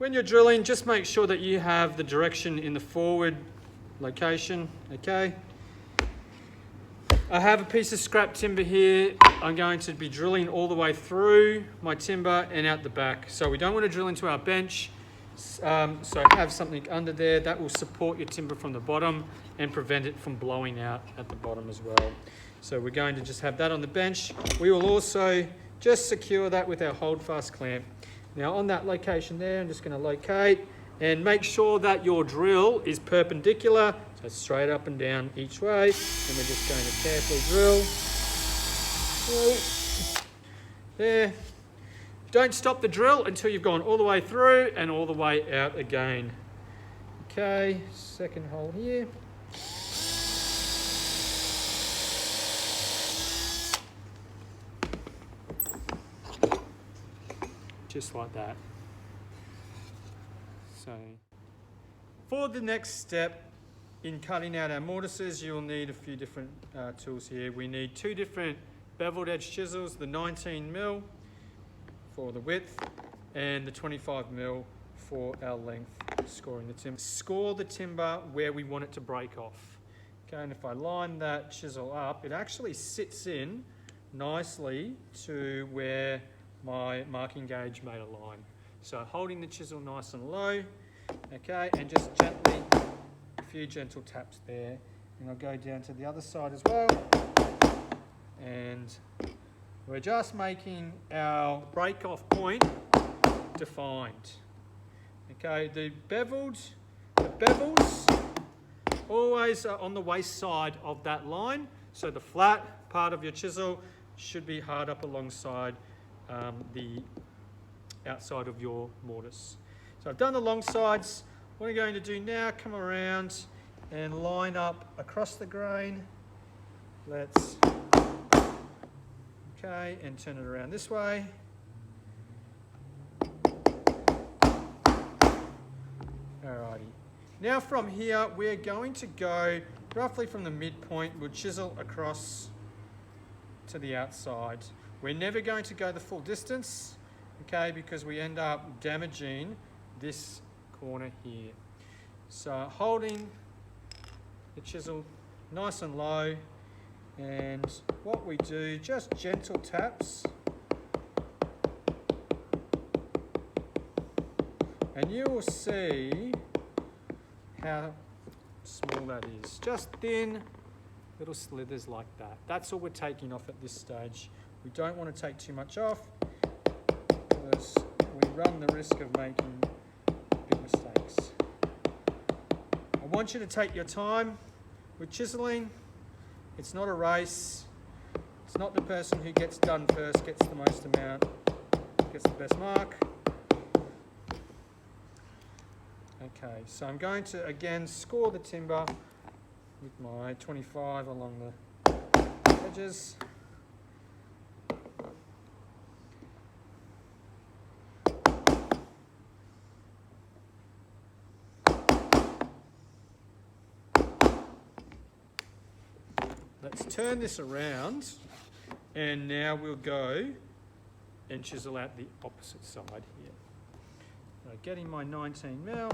When you're drilling, just make sure that you have the direction in the forward location, okay? I have a piece of scrap timber here. I'm going to be drilling all the way through my timber and out the back. So we don't want to drill into our bench. So have something under there that will support your timber from the bottom and prevent it from blowing out at the bottom as well. So we're going to just have that on the bench. We will also just secure that with our holdfast clamp. Now on that location there, I'm just going to locate and make sure that your drill is perpendicular, so straight up and down each way. And we're just going to carefully drill through there. Don't stop the drill until you've gone all the way through and all the way out again. Okay, second hole here. Just like that. So, for the next step in cutting out our mortises, you'll need a few different tools here. We need 2 different beveled edge chisels, the 19mm for the width and the 25mm for our length, scoring the timber. Score the timber where we want it to break off. Okay, and if I line that chisel up, it actually sits in nicely to where my marking gauge made a line. So holding the chisel nice and low, okay, and just gently, a few gentle taps there. And I'll go down to the other side as well. And we're just making our break-off point defined. Okay, the bevels always are on the waist side of that line. So the flat part of your chisel should be hard up alongside the outside of your mortise. So I've done the long sides. What I'm going to do now, come around and line up across the grain. Okay, and turn it around this way. Alrighty. Now from here, we're going to go roughly from the midpoint. We'll chisel across to the outside. We're never going to go the full distance, okay, because we end up damaging this corner here. So holding the chisel nice and low, and what we do, just gentle taps, and you will see how small that is. Just thin little slithers like that. That's all we're taking off at this stage. We don't want to take too much off because we run the risk of making big mistakes. I want you to take your time with chiseling. It's not a race. It's not the person who gets done first gets the most amount, gets the best mark. Okay, so I'm going to again score the timber with my 25 along the edges. Let's turn this around, and now we'll go and chisel out the opposite side here. So getting my 19mm.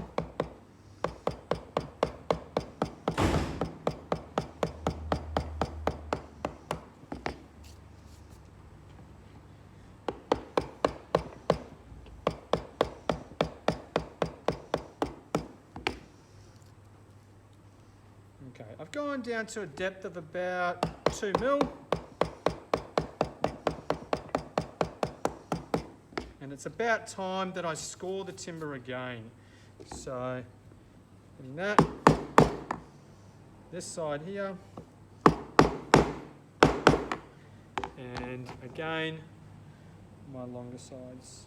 Okay, I've gone down to a depth of about 2mm. And it's about time that I score the timber again. So, getting that. This side here. And again, my longer sides.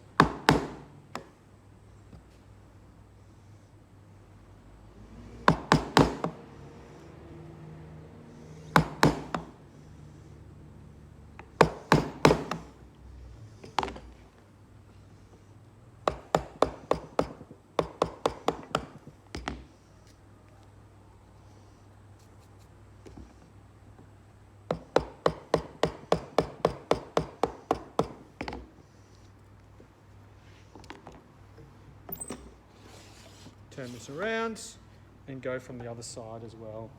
Turn this around and go from the other side as well.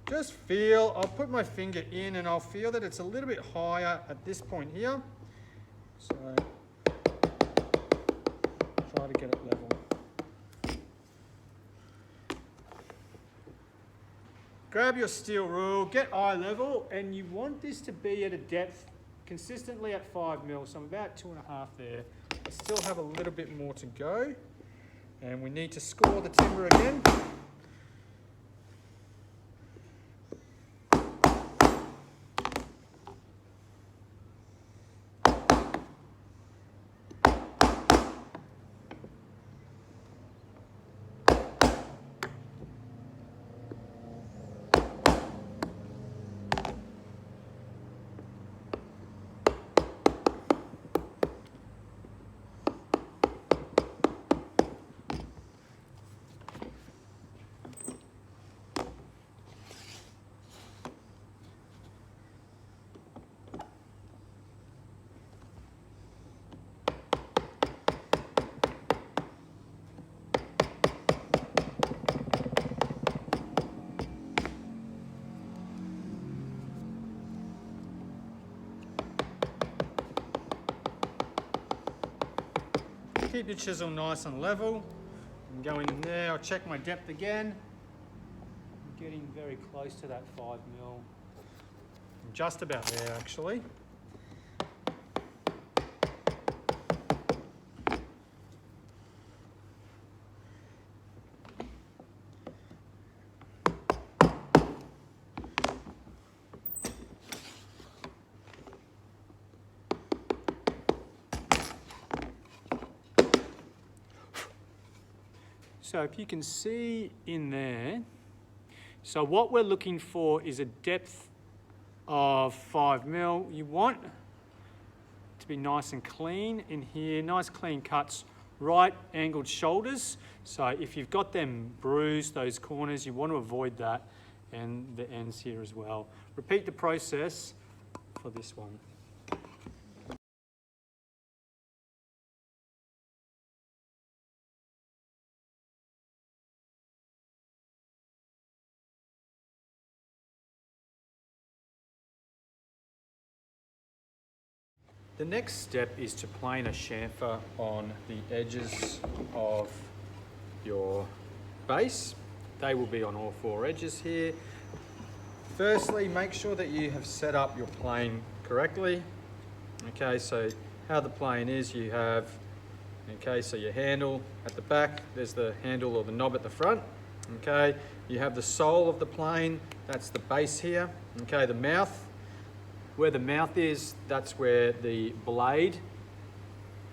Just feel, I'll put my finger in and I'll feel that it's a little bit higher at this point here. So try to get it level. Grab your steel rule, get eye level, and you want this to be at a depth consistently at 5 mil. So I'm about 2.5 there. I still have a little bit more to go. And we need to score the timber again. Keep your chisel nice and level. I'm going in there, I'll check my depth again. I'm getting very close to that 5 mil. I'm just about there actually. So if you can see in there, so what we're looking for is a depth of 5 mil. You want to be nice and clean in here, nice clean cuts, right angled shoulders. So if you've got them bruised, those corners, you want to avoid that, and the ends here as well. Repeat the process for this one. The next step is to plane a chamfer on the edges of your base. They will be on all 4 edges here. Firstly, make sure that you have set up your plane correctly. Okay, so how the plane is, you have, okay, so your handle at the back, there's the handle or the knob at the front. Okay, you have the sole of the plane, that's the base here. Okay, the mouth. Where the mouth is, that's where the blade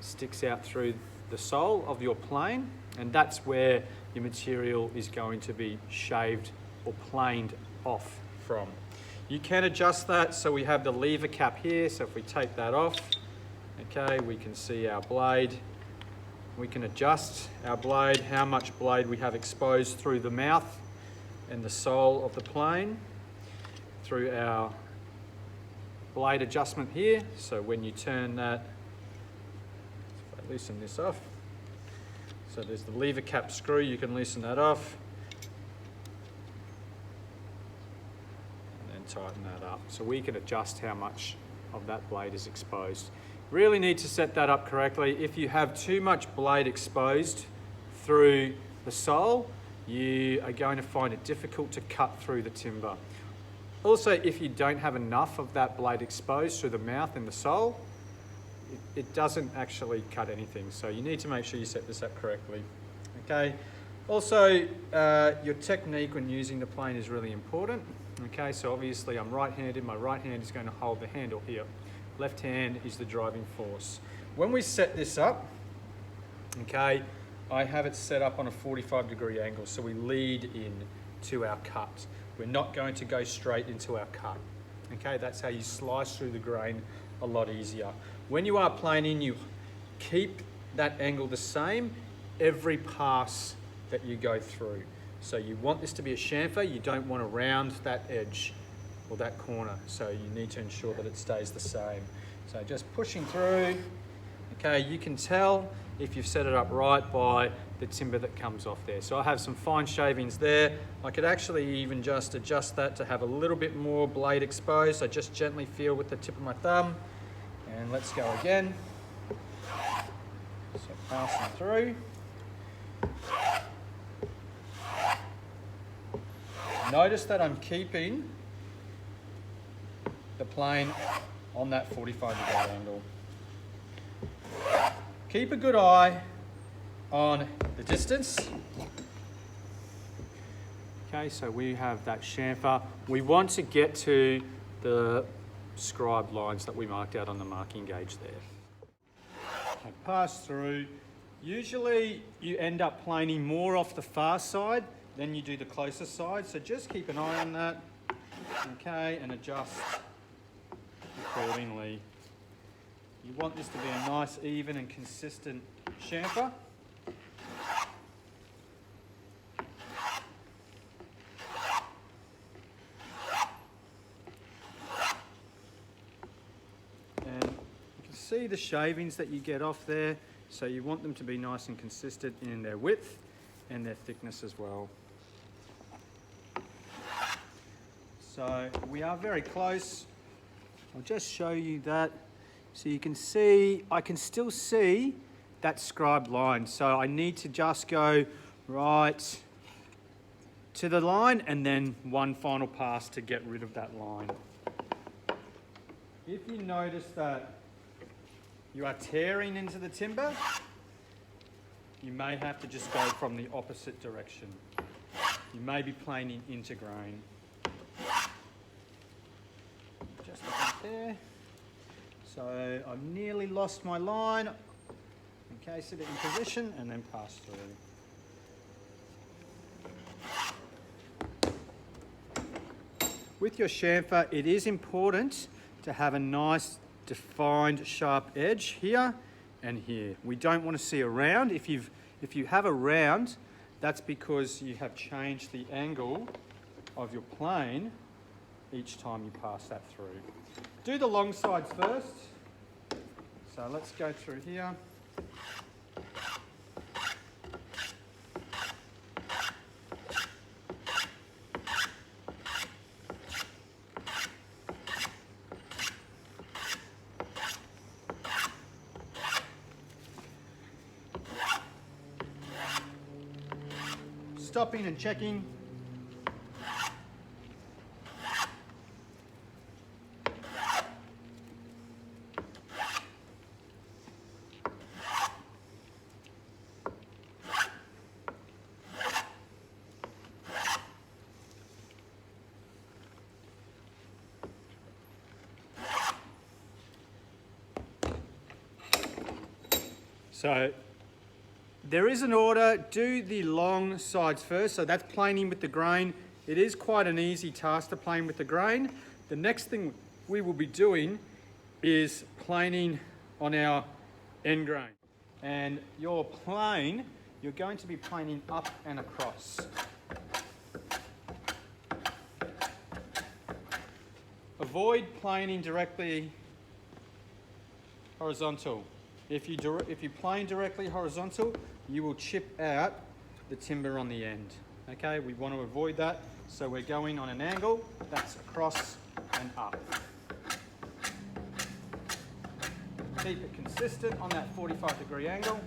sticks out through the sole of your plane, and that's where your material is going to be shaved or planed off from. You can adjust that, so we have the lever cap here, so if we take that off, okay, we can see our blade. We can adjust our blade, how much blade we have exposed through the mouth and the sole of the plane, through our blade adjustment here. So when you turn that, if I loosen this off, so there's the lever cap screw, you can loosen that off and then tighten that up. So we can adjust how much of that blade is exposed. Really need to set that up correctly. If you have too much blade exposed through the sole, you are going to find it difficult to cut through the timber. Also, if you don't have enough of that blade exposed through the mouth and the sole, it doesn't actually cut anything. So you need to make sure you set this up correctly. Okay. Also, your technique when using the plane is really important. Okay, so obviously I'm right-handed. My right hand is going to hold the handle here. Left hand is the driving force. When we set this up, okay, I have it set up on a 45-degree angle, so we lead in to our cut. We're not going to go straight into our cut. Okay, that's how you slice through the grain a lot easier. When you are planing, you keep that angle the same every pass that you go through. So you want this to be a chamfer, you don't want to round that edge or that corner. So you need to ensure that it stays the same. So just pushing through. Okay, you can tell if you've set it up right by the timber that comes off there. So I have some fine shavings there. I could actually even just adjust that to have a little bit more blade exposed. So just gently feel with the tip of my thumb. And let's go again. So passing through. Notice that I'm keeping the plane on that 45-degree angle. Keep a good eye on the distance. Okay, so we have that chamfer. We want to get to the scribed lines that we marked out on the marking gauge there. Okay, pass through. Usually you end up planing more off the far side than you do the closer side, so just keep an eye on that, okay, and adjust accordingly. You want this to be a nice, even and consistent chamfer. And you can see the shavings that you get off there, so you want them to be nice and consistent in their width and their thickness as well. So we are very close. I'll just show you that. So you can see, I can still see that scribed line. So I need to just go right to the line and then one final pass to get rid of that line. If you notice that you are tearing into the timber, you may have to just go from the opposite direction. You may be planing into grain. Just like there. So I've nearly lost my line. Okay, sit it in position and then pass through. With your chamfer, it is important to have a nice defined sharp edge here and here. We don't want to see a round. If you have a round, that's because you have changed the angle of your plane each time you pass that through. Do the long sides first. So let's go through here. Stopping and checking. So there is an order, do the long sides first, so that's planing with the grain. It is quite an easy task to plane with the grain. The next thing we will be doing is planing on our end grain. And your plane, you're going to be planing up and across. Avoid planing directly horizontal. If you plane directly horizontal, you will chip out the timber on the end. Okay, we want to avoid that, so we're going on an angle that's across and up. Keep it consistent on that 45-degree angle.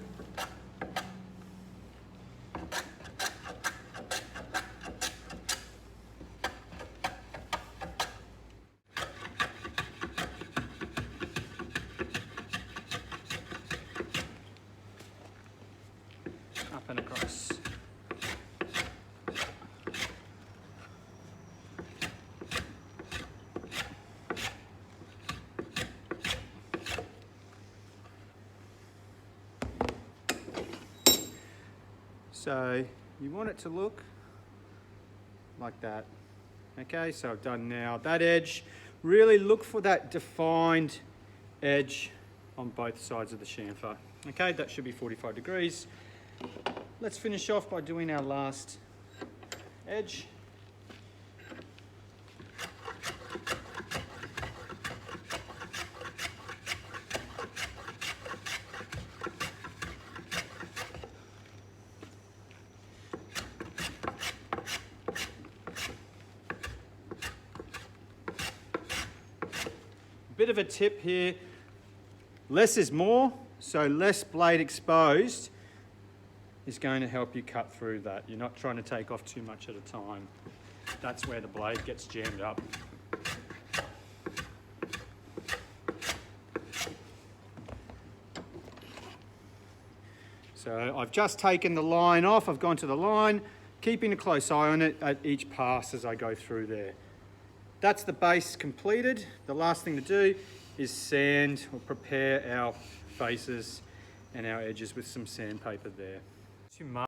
Up and across. So you want it to look like that. Okay, so I've done now that edge. Really look for that defined edge on both sides of the chamfer. Okay, that should be 45 degrees. Let's finish off by doing our last edge. Bit of a tip here, less is more, so less blade exposed is going to help you cut through that. You're not trying to take off too much at a time. That's where the blade gets jammed up. So I've just taken the line off, I've gone to the line, keeping a close eye on it at each pass as I go through there. That's the base completed. The last thing to do is sand or prepare our faces and our edges with some sandpaper there.